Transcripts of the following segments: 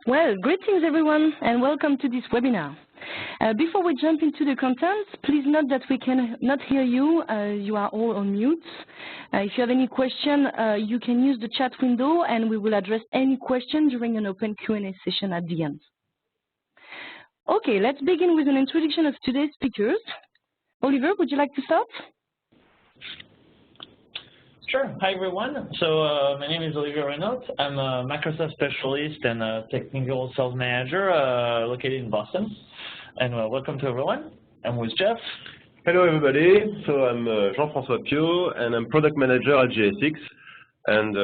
Well, greetings everyone and welcome to this webinar. Before we jump into the content, please note that we cannot hear you. You are all on mute. If you have any question, you can use the chat window and we will address any question during an open Q&A session at the end. Okay, let's begin with an introduction of today's speakers. Oliver, would you like to start? Sure. Hi, everyone. So my name is Olivier Renaud. I'm a Microsoft specialist and a technical sales manager located in Boston. And welcome to everyone. I'm with Jeff. Hello, everybody. So I'm Jean-François Piot, and I'm product manager at GSX. And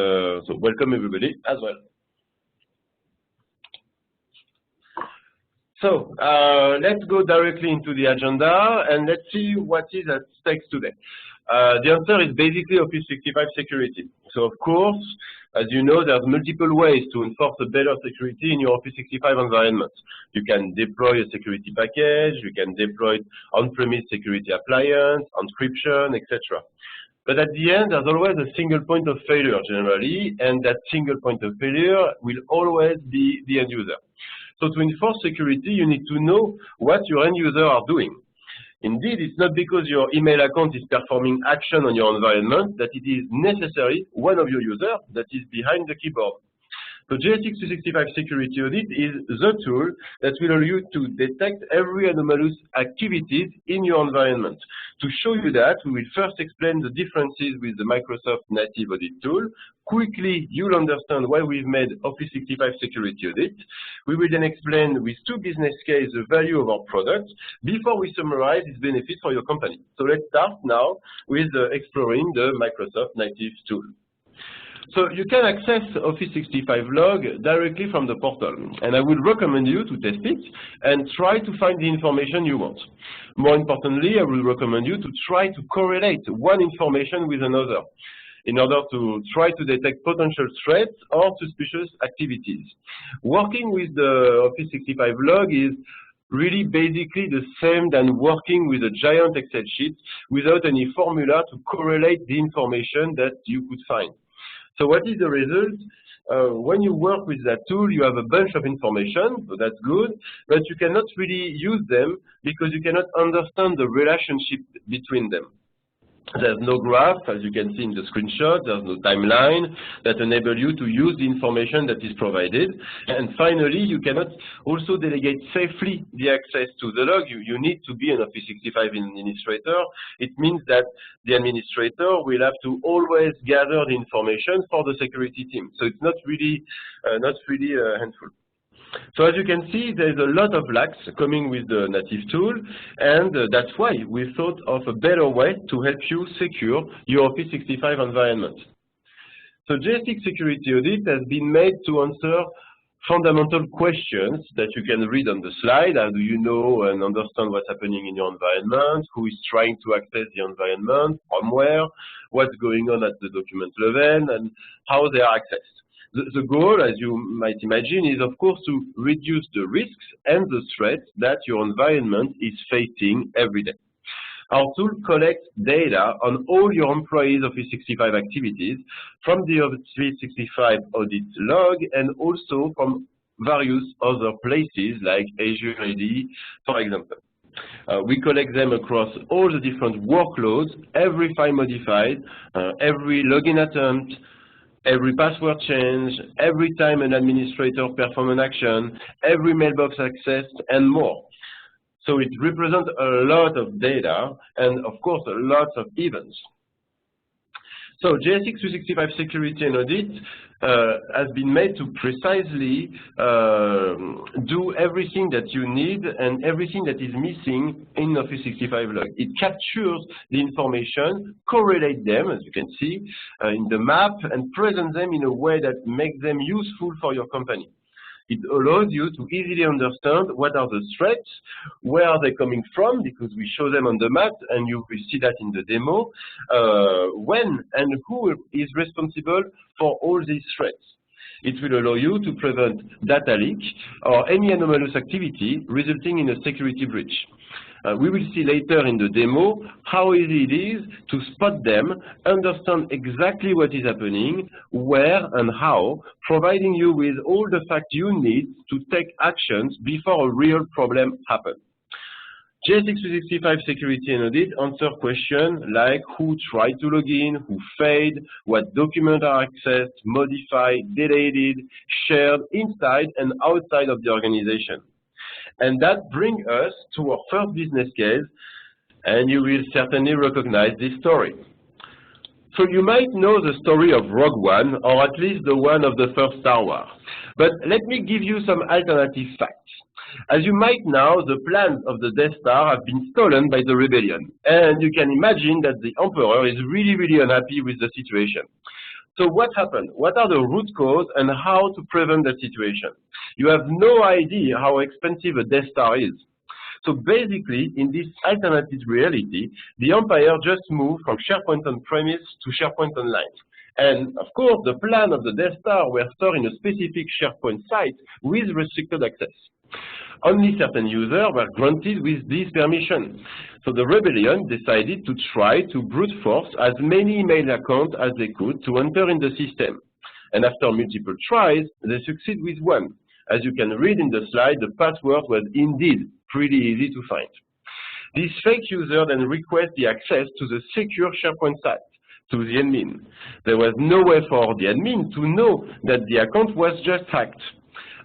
so welcome, everybody, as well. So let's go directly into the agenda, and let's see what is at stake today. The answer is basically Office 365 security. So of course, as you know, there's multiple ways to enforce a better security in your Office 365 environment. You can deploy a security package, you can deploy on-premise security appliance, encryption, etc. But at the end, there's always a single point of failure generally, and that single point of failure will always be the end user. So to enforce security, you need to know what your end user are doing. Indeed, it's not because your email account is performing action on your environment that it is necessarily one of your users that is behind the keyboard. So GSX 365 Security Audit is the tool that will allow you to detect every anomalous activities in your environment. To show you that, we will first explain the differences with the Microsoft native audit tool. Quickly, you'll understand why we've made Office 365 Security Audit. We will then explain with two business cases the value of our product before we summarize its benefits for your company. So let's start now with exploring the Microsoft native tool. So you can access Office 365 log directly from the portal, and I would recommend you to test it and try to find the information you want. More importantly, I will recommend you to try to correlate one information with another in order to try to detect potential threats or suspicious activities. Working with the Office 365 log is really basically the same than working with a giant Excel sheet without any formula to correlate the information that you could find. So what is the result? When you work with that tool, you have a bunch of information, so that's good, but you cannot really use them because you cannot understand the relationship between them. There's no graph, as you can see in the screenshot. There's no timeline that enable you to use the information that is provided. And finally, you cannot also delegate safely the access to the log. You need to be an Office 365 administrator. It means that the administrator will have to always gather the information for the security team. So it's not really handful. So as you can see, there's a lot of lacks coming with the native tool, and that's why we thought of a better way to help you secure your Office 365 environment. So GSX Security Audit has been made to answer fundamental questions that you can read on the slide. How do you know and understand what's happening in your environment? Who is trying to access the environment? From where? What's going on at the document level? And how they are accessed. The goal, as you might imagine, is of course to reduce the risks and the threats that your environment is facing every day. Our tool collects data on all your employees' Office 365 activities from the Office 365 audit log and also from various other places like Azure AD, for example. We collect them across all the different workloads, every file modified, every login attempt, every password change, every time an administrator performs an action, every mailbox accessed, and more. So it represents a lot of data and, of course, a lot of events. So GSX 365 Security and Audit has been made to precisely do everything that you need and everything that is missing in Office 365 log. It captures the information, correlates them, as you can see, in the map, and presents them in a way that makes them useful for your company. It allows you to easily understand what are the threats, where are they coming from, because we show them on the map, and you will see that in the demo, when and who is responsible for all these threats. It will allow you to prevent data leak or any anomalous activity resulting in a security breach. We will see later in the demo how easy it is to spot them, understand exactly what is happening, where and how, providing you with all the facts you need to take actions before a real problem happens. GSX 365 Security and Audit answer questions like who tried to log in, who failed, what documents are accessed, modified, deleted, shared inside and outside of the organization. And that brings us to our first business case, and you will certainly recognize this story. So you might know the story of Rogue One, or at least the one of the first Star Wars. But let me give you some alternative facts. As you might know, the plans of the Death Star have been stolen by the rebellion. And you can imagine that the Emperor is really, really unhappy with the situation. So what happened? What are the root causes and how to prevent the situation? You have no idea how expensive a Death Star is. So basically, in this alternative reality, the Empire just moved from SharePoint on-premise to SharePoint Online. And of course, the plan of the Death Star were stored in a specific SharePoint site with restricted access. Only certain users were granted with this permission. So the rebellion decided to try to brute force as many email accounts as they could to enter in the system. And after multiple tries, they succeed with one. As you can read in the slide, the password was indeed pretty easy to find. This fake user then requests the access to the secure SharePoint site, to the admin. There was no way for the admin to know that the account was just hacked.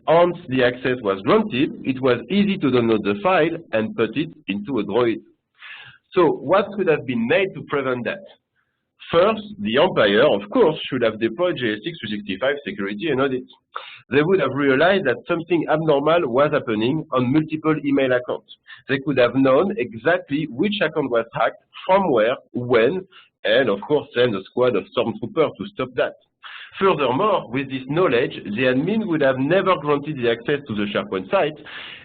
Once the access was granted, it was easy to download the file and put it into a droid. So what could have been made to prevent that? First, the Empire, of course, should have deployed GSX 365 Security and Audit. They would have realized that something abnormal was happening on multiple email accounts. They could have known exactly which account was hacked, from where, when, and of course send a squad of stormtroopers to stop that. Furthermore, with this knowledge, the admin would have never granted the access to the SharePoint site,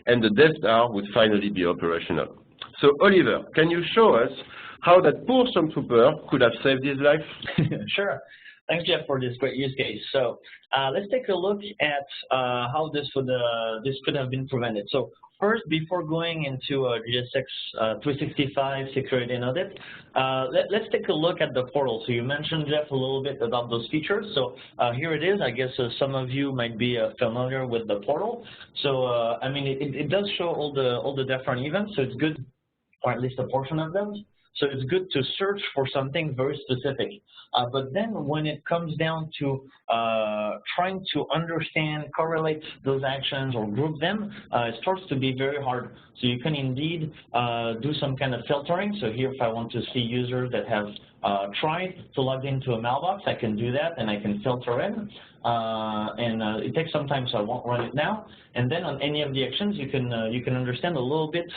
and the Death Star would finally be operational. So, Oliver, can you show us how that poor stormtrooper could have saved his life? Sure. Thanks, Jeff, for this great use case. So let's take a look at how this could have been prevented. So first, before going into GSX 365 Security and Audit, let's take a look at the portal. So you mentioned, Jeff, a little bit about those features. So here it is. I guess some of you might be familiar with the portal. So I mean, it does show all the different events. So it's good, or at least a portion of them. So it's good to search for something very specific. But then when it comes down to trying to understand, correlate those actions or group them, it starts to be very hard. So you can indeed do some kind of filtering. So here, if I want to see users that have tried to log into a mailbox, I can do that and I can filter in. It takes some time, so I won't run it now. And then on any of the actions, you can understand a little bit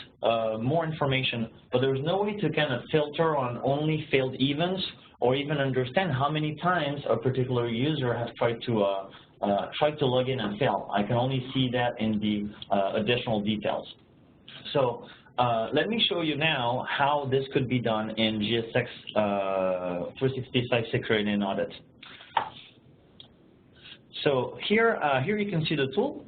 more information. But there's no way to kind of filter on only failed events or even understand how many times a particular user has tried to log in and fail. I can only see that in the additional details. So let me show you now how this could be done in GSX 365 Security and Audit. So here you can see the tool.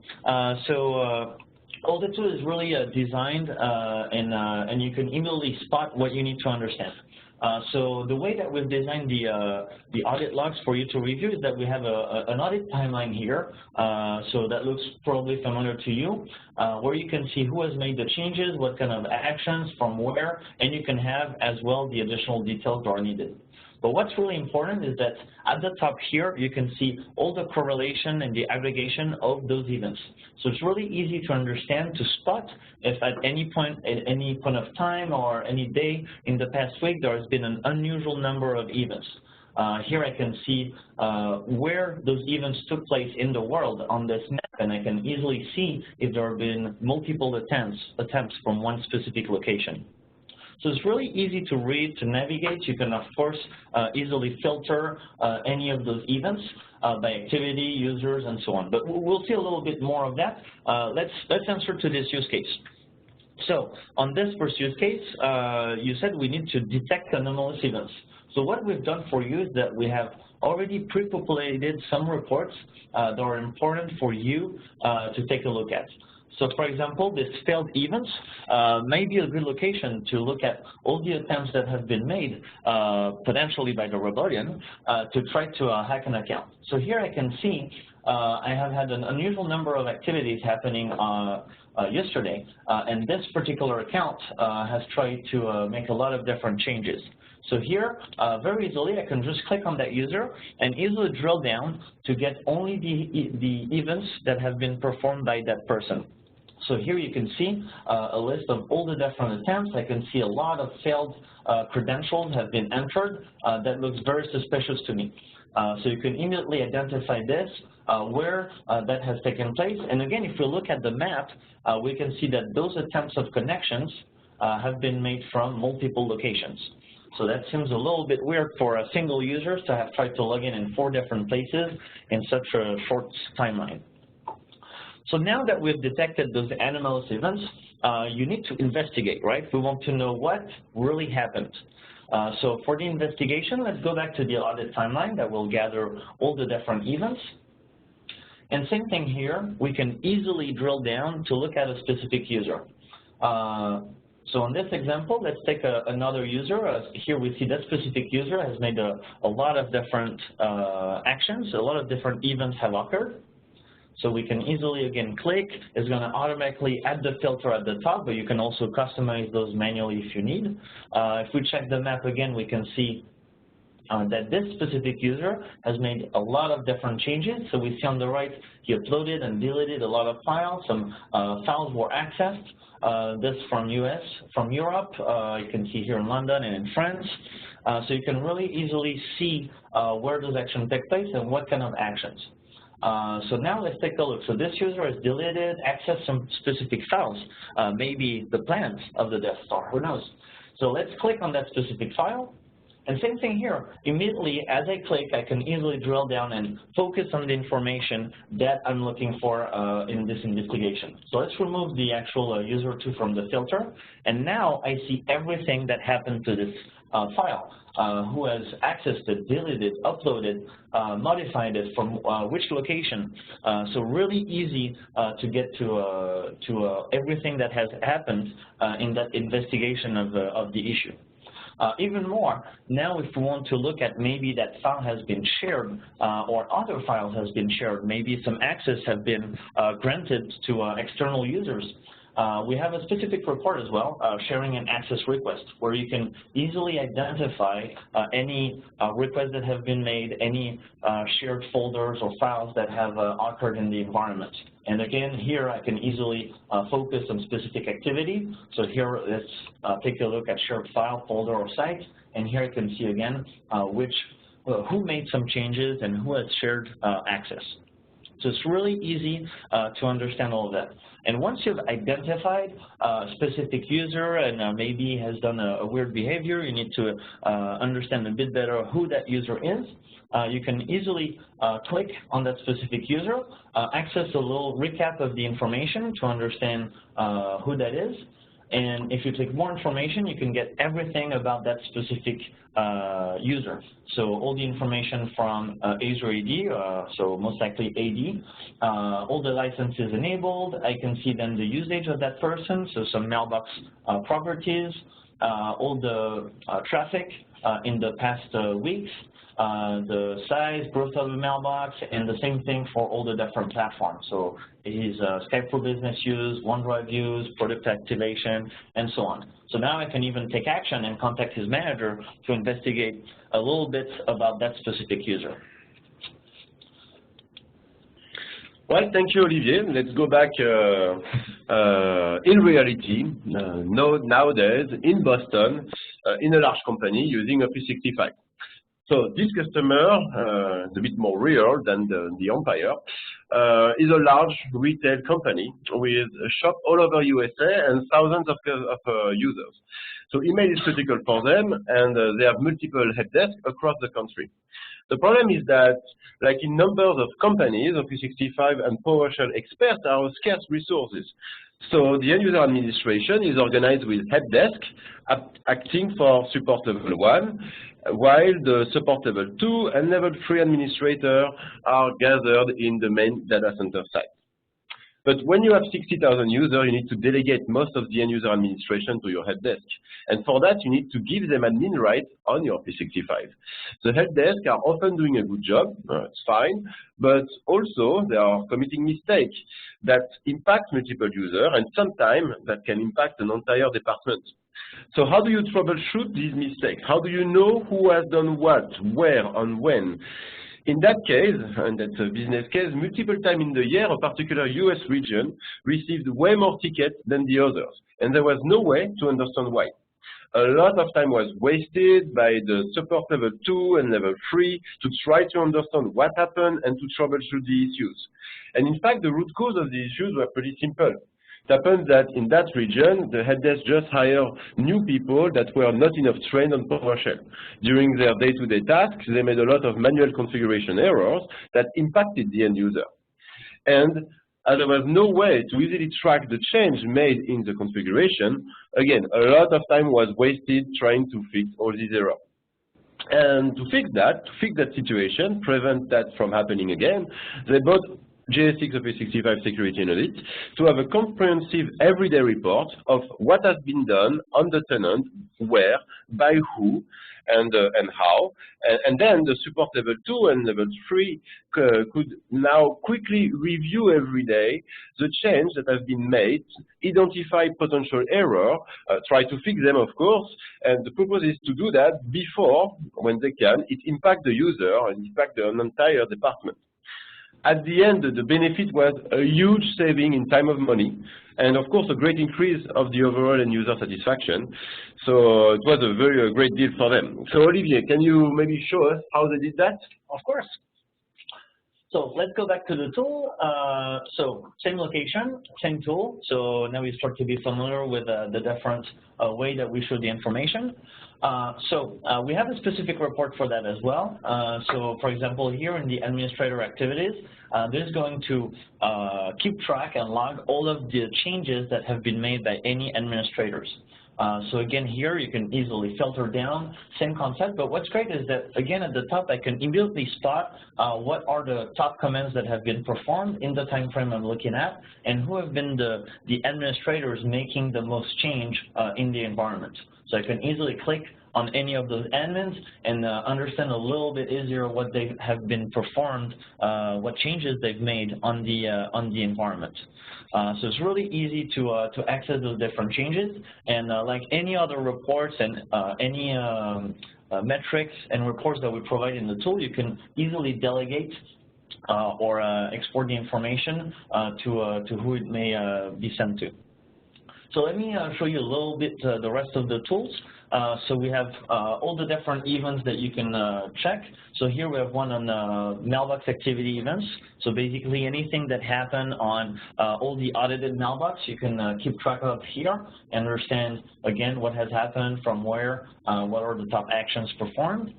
All the tool is really designed and you can immediately spot what you need to understand. So the way that we've designed the audit logs for you to review is that we have an audit timeline here. So that looks probably familiar to you, where you can see who has made the changes, what kind of actions, from where, and you can have as well the additional details that are needed. But what's really important is that at the top here, you can see all the correlation and the aggregation of those events. So it's really easy to understand, to spot if at any point of time or any day in the past week, there has been an unusual number of events. Here I can see where those events took place in the world on this map, and I can easily see if there have been multiple attempts from one specific location. So it's really easy to read, to navigate. You can, of course, easily filter any of those events by activity, users, and so on. But we'll see a little bit more of that. Let's answer to this use case. So on this first use case, you said we need to detect anomalous events. So what we've done for you is that we have already pre-populated some reports that are important for you to take a look at. So for example, this failed events may be a good location to look at all the attempts that have been made, potentially by the rebellion, to try to hack an account. So here I can see I have had an unusual number of activities happening yesterday, and this particular account has tried to make a lot of different changes. So here, very easily, I can just click on that user and easily drill down to get only the events that have been performed by that person. So here you can see a list of all the different attempts. I can see a lot of failed credentials have been entered. That looks very suspicious to me. So you can immediately identify this, where that has taken place. And again, if we look at the map, we can see that those attempts of connections have been made from multiple locations. So that seems a little bit weird for a single user to have tried to log in 4 different places in such a short timeline. So now that we've detected those anomalous events, you need to investigate, right? We want to know what really happened. So for the investigation, let's go back to the audit timeline that will gather all the different events. And same thing here, we can easily drill down to look at a specific user. So in this example, let's take another user. Here we see that specific user has made a lot of different actions, a lot of different events have occurred. So we can easily, again, click. It's going to automatically add the filter at the top, but you can also customize those manually if you need. If we check the map again, we can see that this specific user has made a lot of different changes. So we see on the right, he uploaded and deleted a lot of files. Some files were accessed. This from US, from Europe. You can see here in London and in France. So you can really easily see where those actions take place and what kind of actions. So now let's take a look. So this user has deleted, accessed some specific files, maybe the plans of the Death Star, who knows. So let's click on that specific file. And same thing here, immediately as I click, I can easily drill down and focus on the information that I'm looking for in this investigation. So let's remove the actual user 2 from the filter. And now I see everything that happened to this file, who has accessed it, deleted it, uploaded, modified it, from which location. So really easy to get to everything that has happened in that investigation of the issue. Even more, now if we want to look at maybe that file has been shared or other files has been shared, maybe some access have been granted to external users, we have a specific report as well, sharing an access request, where you can easily identify any requests that have been made, any shared folders or files that have occurred in the environment. And again, here I can easily focus on specific activity. So here, let's take a look at shared file, folder, or site. And here I can see again who made some changes and who has shared access. So it's really easy to understand all of that. And once you've identified a specific user and maybe has done a weird behavior, you need to understand a bit better who that user is. You can easily click on that specific user, access a little recap of the information to understand who that is. And if you click more information, you can get everything about that specific user. So all the information from Azure AD, so most likely AD, all the licenses enabled. I can see then the usage of that person, so some mailbox properties, all the traffic in the past weeks, the size, growth of the mailbox, and the same thing for all the different platforms. So his Skype for Business use, OneDrive use, product activation, and so on. So now I can even take action and contact his manager to investigate a little bit about that specific user. Well, thank you, Olivier. Let's go back in reality. Nowadays, in Boston, in a large company using Office 365. So this customer, a bit more real than the Empire, is a large retail company with a shop all over USA and thousands of users. So email is critical for them, and they have multiple help desks across the country. The problem is that, like in numbers of companies, Office 365 and PowerShell experts are scarce resources. So the end-user administration is organized with help desk acting for support level 1, while the support level 2 and level 3 administrators are gathered in the main data center site. But when you have 60,000 users, you need to delegate most of the end-user administration to your help desk. And for that, you need to give them admin rights on your P65. The help desk are often doing a good job, it's fine, but also they are committing mistakes that impact multiple users, and sometimes that can impact an entire department. So how do you troubleshoot these mistakes? How do you know who has done what, where, and when? In that case, and that's a business case, multiple times in the year, a particular US region received way more tickets than the others, and there was no way to understand why. A lot of time was wasted by the support level 2 and level 3 to try to understand what happened and to troubleshoot the issues. And in fact, the root cause of the issues were pretty simple. It happens that in that region, the help desk just hired new people that were not enough trained on PowerShell. During their day-to-day tasks, they made a lot of manual configuration errors that impacted the end user. And as there was no way to easily track the change made in the configuration, again, a lot of time was wasted trying to fix all these errors. And to fix that situation, prevent that from happening again, they bought GSX Office 65 Security Audit to have a comprehensive everyday report of what has been done on the tenant, where, by who, and how. And then the support level 2 and level 3 could now quickly review every day the change that has been made, identify potential error, try to fix them, of course. And the purpose is to do that before, when they can, it impacts the user and impact the entire department. At the end, the benefit was a huge saving in time of money, and of course a great increase of the overall end user satisfaction. So it was a very great deal for them. So Olivier, can you maybe show us how they did that? Of course. So let's go back to the tool. So same location, same tool. So now we start to be familiar with the different way that we show the information. We have a specific report for that as well. So for example, here in the administrator activities, this is going to keep track and log all of the changes that have been made by any administrators. So again, here you can easily filter down, same concept, but what's great is that, again, at the top, I can immediately spot what are the top commands that have been performed in the time frame I'm looking at, and who have been the administrators making the most change in the environment. So I can easily click on any of those admins and understand a little bit easier what they have been performed, what changes they've made on the environment. So it's really easy to access those different changes, and like any other reports and any metrics and reports that we provide in the tool, you can easily delegate or export the information to who it may be sent to. So let me show you a little bit the rest of the tools. So we have all the different events that you can check. So here we have one on mailbox activity events. So basically anything that happened on all the audited mailbox, you can keep track of here and understand, again, what has happened, from where, what are the top actions performed.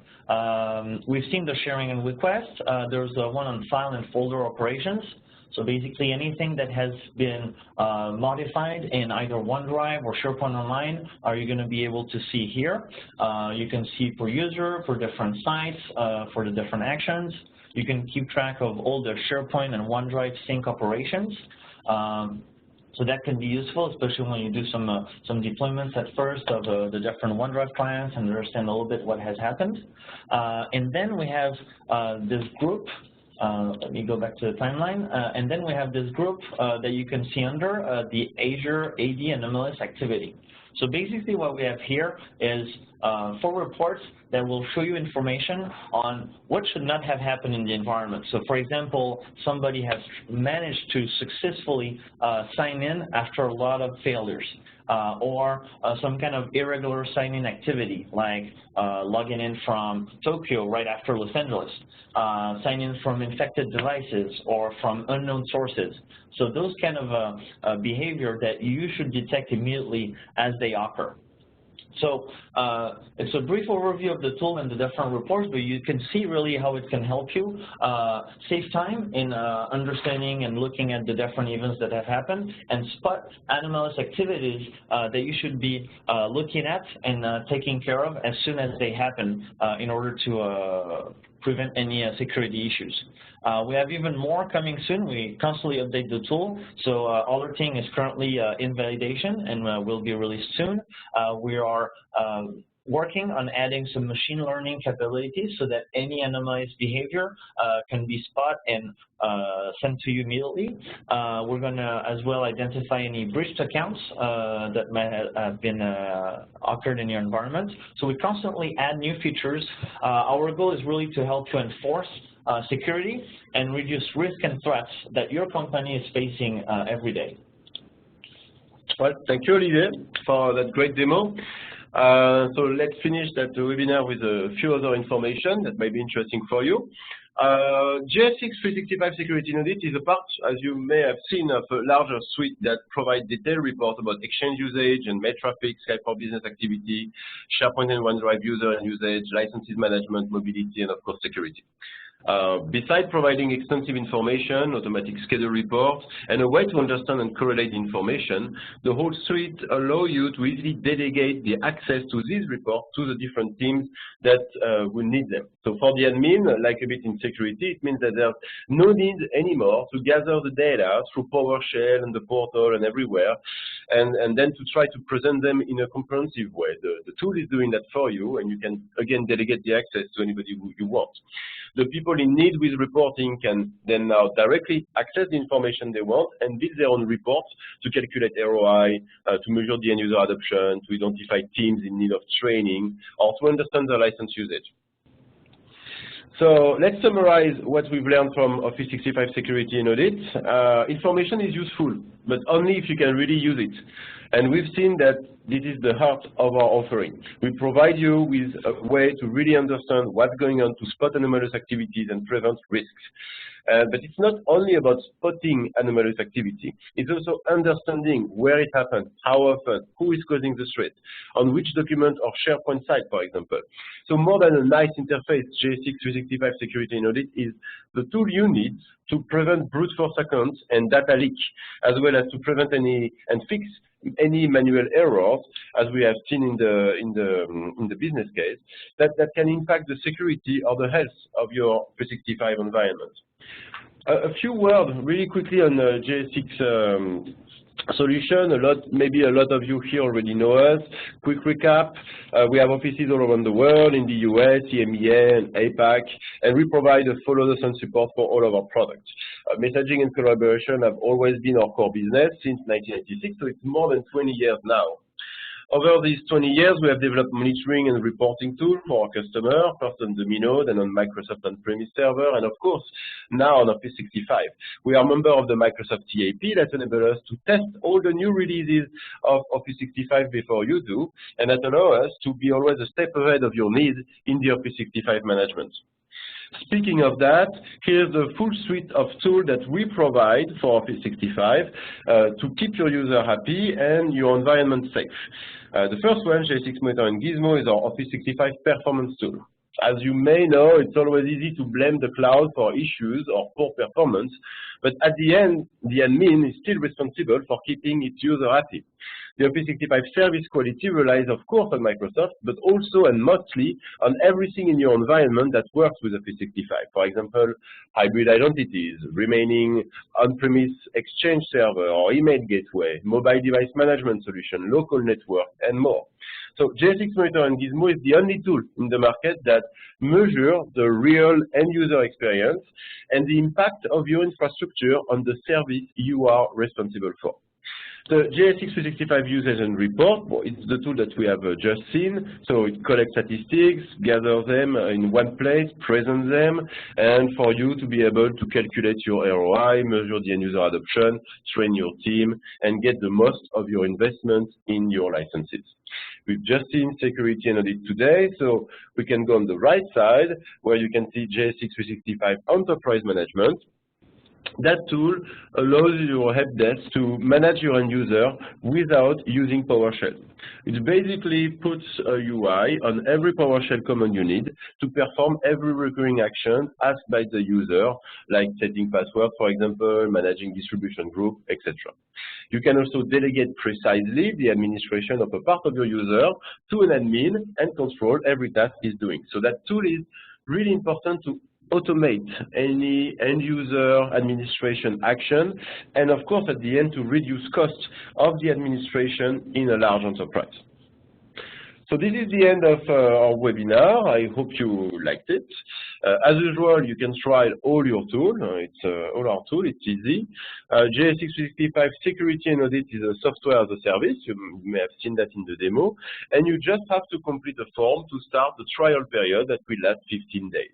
We've seen the sharing and request. There's one on file and folder operations. So basically anything that has been modified in either OneDrive or SharePoint Online, are you going to be able to see here. You can see per user, for different sites, for the different actions. You can keep track of all the SharePoint and OneDrive sync operations. So that can be useful, especially when you do some deployments at first of the different OneDrive clients and understand a little bit what has happened. And then we have this group. Let me go back to the timeline. And then we have this group that you can see under the Azure AD and MLS activity. So basically what we have here is 4 reports that will show you information on what should not have happened in the environment. So for example, somebody has managed to successfully sign in after a lot of failures. Or some kind of irregular sign-in activity, like logging in from Tokyo right after Los Angeles, sign in from infected devices or from unknown sources. So those kind of behavior that you should detect immediately as they occur. So it's a brief overview of the tool and the different reports, but you can see really how it can help you save time in understanding and looking at the different events that have happened, and spot anomalous activities that you should be looking at and taking care of as soon as they happen in order to prevent any security issues. We have even more coming soon. We constantly update the tool. So Auditing is currently in validation and will be released soon. We are working on adding some machine learning capabilities so that any anomalous behavior can be spotted and sent to you immediately. We're going to as well identify any breached accounts that might have been occurred in your environment. So we constantly add new features. Our goal is really to help to enforce security and reduce risk and threats that your company is facing every day. Well, thank you, Olivier, for that great demo. So let's finish that webinar with a few other information that might be interesting for you. GSX 365 Security Audit is a part, as you may have seen, of a larger suite that provides detailed reports about Exchange usage and mail traffic, Skype for business activity, SharePoint and OneDrive user and usage, licenses management, mobility, and of course security. Besides providing extensive information, automatic schedule reports, and a way to understand and correlate information, the whole suite allows you to easily delegate the access to these reports to the different teams that will need them. So for the admin, like a bit in security, it means that there's no need anymore to gather the data through PowerShell and the portal and everywhere, and then to try to present them in a comprehensive way. The tool is doing that for you, and you can, again, delegate the access to anybody who you want. The people in need with reporting can then now directly access the information they want and build their own reports to calculate ROI, to measure the end-user adoption, to identify teams in need of training, or to understand their license usage. So let's summarize what we've learned from Office 365 Security and Audit. Information is useful, but only if you can really use it. And we've seen that this is the heart of our offering. We provide you with a way to really understand what's going on to spot anomalous activities and prevent risks. But it's not only about spotting anomalous activity. It's also understanding where it happened, how often, who is causing the threat, on which document or SharePoint site, for example. So more than a nice interface, GSX 365 Security and Audit is the tool you need to prevent brute force accounts and data leak, as well as to prevent any and fix any manual errors, as we have seen in the business case, that can impact the security or the health of your 365 environment. A few words really quickly on GSX solution. Maybe a lot of you here already know us. Quick recap, we have offices all around the world, in the US, EMEA, and APAC, and we provide a follow-us and support for all of our products. Messaging and collaboration have always been our core business since 1996, so it's more than 20 years now. Over these 20 years, we have developed monitoring and reporting tools for our customer, first on the Minode and on Microsoft on-premise server, and of course, now on Office 365. We are a member of the Microsoft TAP that enable us to test all the new releases of Office 365 before you do, and that allow us to be always a step ahead of your needs in the Office 365 management. Speaking of that, here's the full suite of tools that we provide for Office 365 to keep your user happy and your environment safe. The first one, GSX Monitor and Gizmo, is our Office 365 performance tool. As you may know, it's always easy to blame the cloud for issues or poor performance, but at the end, the admin is still responsible for keeping its user happy. The Office 365 service quality relies, of course, on Microsoft, but also and mostly on everything in your environment that works with Office 365. For example, hybrid identities, remaining on-premise Exchange server or email gateway, mobile device management solution, local network, and more. So GSX Monitor and Gizmo is the only tool in the market that measure the real end-user experience and the impact of your infrastructure on the service you are responsible for. The GSX 365 usage and report, well, it's the tool that we have just seen. So it collects statistics, gathers them in one place, presents them, and for you to be able to calculate your ROI, measure the end-user adoption, train your team, and get the most of your investment in your licenses. We've just seen Security and Audit today, so we can go on the right side where you can see GSX 365 Enterprise Management. That tool allows your help desk to manage your end user without using PowerShell. It basically puts a UI on every PowerShell command you need to perform every recurring action asked by the user, like setting password, for example, managing distribution group, etc. You can also delegate precisely the administration of a part of your user to an admin and control every task he's doing. So that tool is really important to automate any end-user administration action, and of course, at the end, to reduce costs of the administration in a large enterprise. So this is the end of our webinar. I hope you liked it. As usual, you can try all your tools. All our tools. It's easy. GSX 365 Security and Audit is a software as a service. You may have seen that in the demo. And you just have to complete a form to start the trial period that will last 15 days.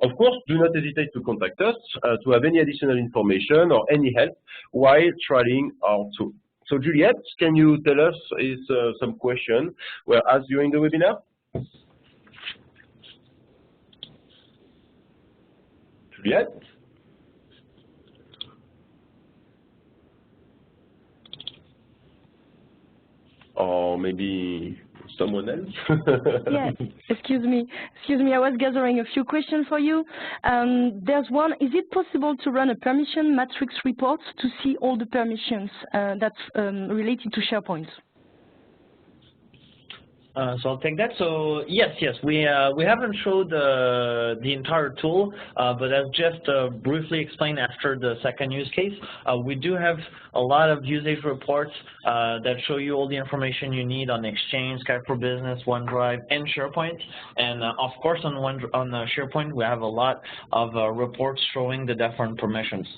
Of course, do not hesitate to contact us to have any additional information or any help while trialing our tool. So Juliette, can you tell us if some questions were asked during the webinar? Juliette? Or maybe someone else? Yes, excuse me, I was gathering a few questions for you. There's one, is it possible to run a permission matrix report to see all the permissions that's related to SharePoint? So I'll take that. So yes, we haven't showed the entire tool, but as just briefly explained after the second use case, we do have a lot of usage reports that show you all the information you need on Exchange, Skype for Business, OneDrive, and SharePoint. And of course, on SharePoint, we have a lot of reports showing the different permissions.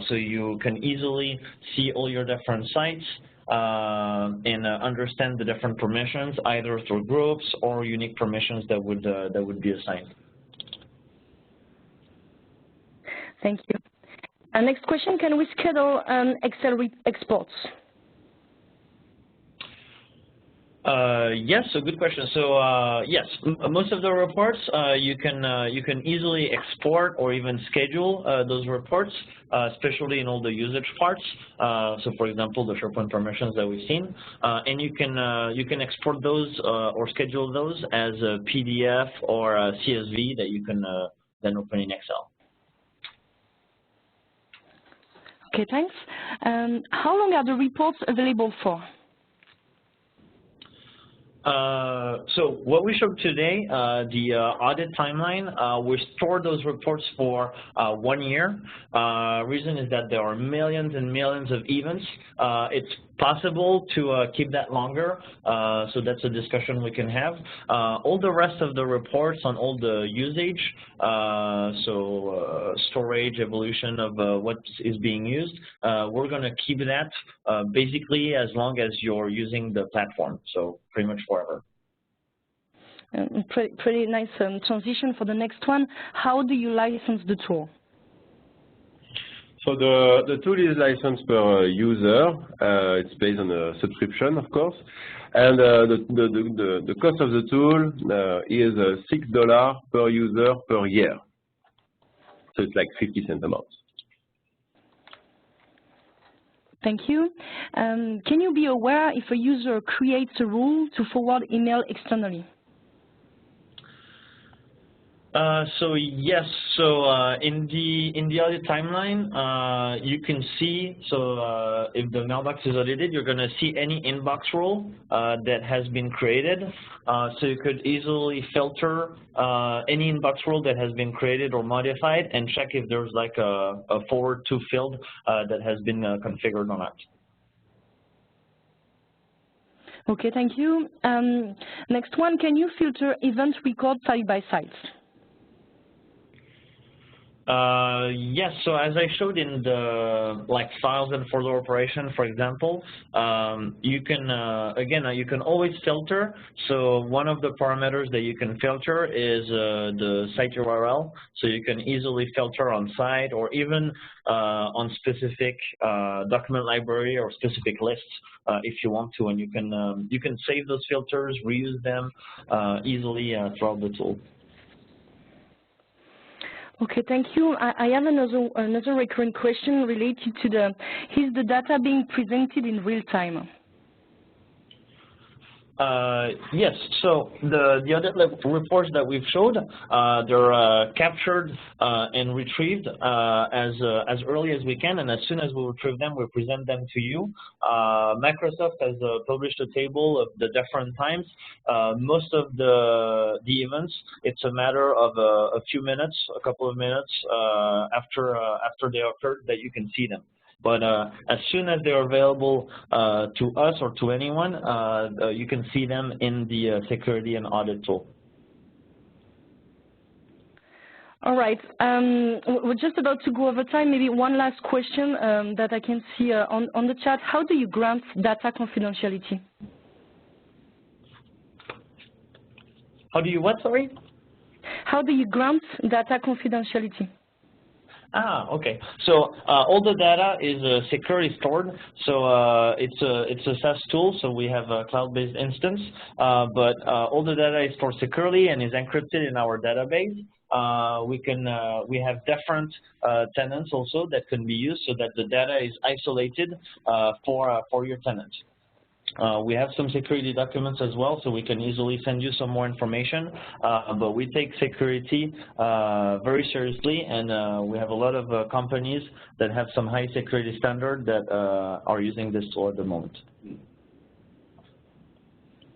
So you can easily see all your different sites. And understand the different permissions, either through groups or unique permissions that would be assigned. Thank you. Next question: can we schedule Excel exports? Yes, a good question. So yes, most of the reports you can easily export or even schedule those reports, especially in all the usage parts. So for example, the SharePoint permissions that we've seen, and you can export those or schedule those as a PDF or a CSV that you can then open in Excel. Okay, thanks. How long are the reports available for? So what we showed today, the audit timeline, we store those reports for 1 year. Reason is that there are millions and millions of events. It's possible to keep that longer, so that's a discussion we can have. All the rest of the reports on all the usage, so storage, evolution of what is being used, we're going to keep that basically as long as you're using the platform, so pretty much forever. Pretty nice transition for the next one. How do you license the tool? So the tool is licensed per user. It's based on a subscription, of course. And the cost of the tool is $6 per user per year. So it's like 50 cents a month. Thank you. Can you be aware if a user creates a rule to forward email externally? So yes, so in the audit timeline, you can see, so if the mailbox is audited, you're going to see any inbox rule that has been created. So you could easily filter any inbox rule that has been created or modified and check if there's like a forward to field that has been configured or not. Okay, thank you. Next one, can you filter event record side by side? Yes, so as I showed in the files and folder operation, for example, you can again you can always filter. So one of the parameters that you can filter is the site URL. So you can easily filter on site or even on specific document library or specific lists if you want to, and you can save those filters, reuse them easily throughout the tool. Okay, thank you. I have another recurrent question related to is the data being presented in real time? Yes, so the audit reports that we've showed, they're captured and retrieved as early as we can, and as soon as we retrieve them, we present them to you. Microsoft has published a table of the different times. Most of the events, it's a matter of a few minutes, a couple of minutes after they occurred that you can see them. But as soon as they're available to us or to anyone, you can see them in the Security and Audit tool. All right. We're just about to go over time. Maybe one last question that I can see on the chat. How do you grant data confidentiality? How do you what, sorry? How do you grant data confidentiality? Okay. So all the data is securely stored. So it's a SaaS tool. So we have a cloud-based instance, but all the data is stored securely and is encrypted in our database. We have different tenants also that can be used so that the data is isolated for your tenant. We have some security documents as well, so we can easily send you some more information. But we take security very seriously, and we have a lot of companies that have some high security standard that are using this tool at the moment.